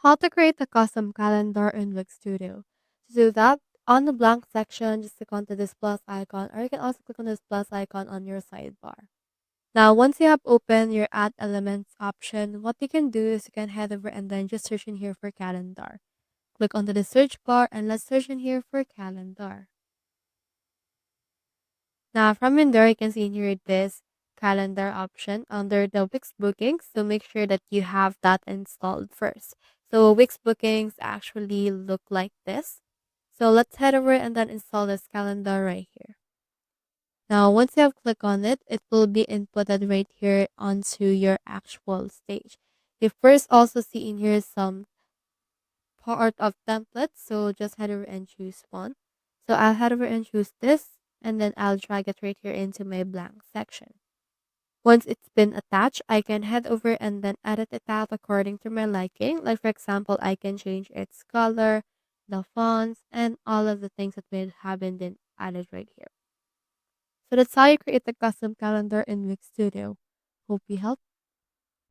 How to create a custom calendar in Wix Studio. To do that, on the blank section, just click onto this plus icon, or you can also click on this plus icon on your sidebar. Now, once you have opened your Add Elements option, what you can do is you can head over and then just search in here for calendar. Click onto the search bar and let's search in here for calendar. Now, from in there, you can see in here this calendar option under the Wix bookings. So make sure that you have that installed first. So Wix bookings actually look like this. So let's head over and then install this calendar right here. Now, once you have clicked on it, it will be inputted right here onto your actual stage. You first also see in here some part of templates. So just head over and choose one. So I'll head over and choose this, and then I'll drag it right here into my blank section. Once it's been attached, I can head over and then edit it out according to my liking. Like for example, I can change its color, the fonts, and all of the things that may have been added right here. So that's how you create a custom calendar in Wix Studio. Hope we helped.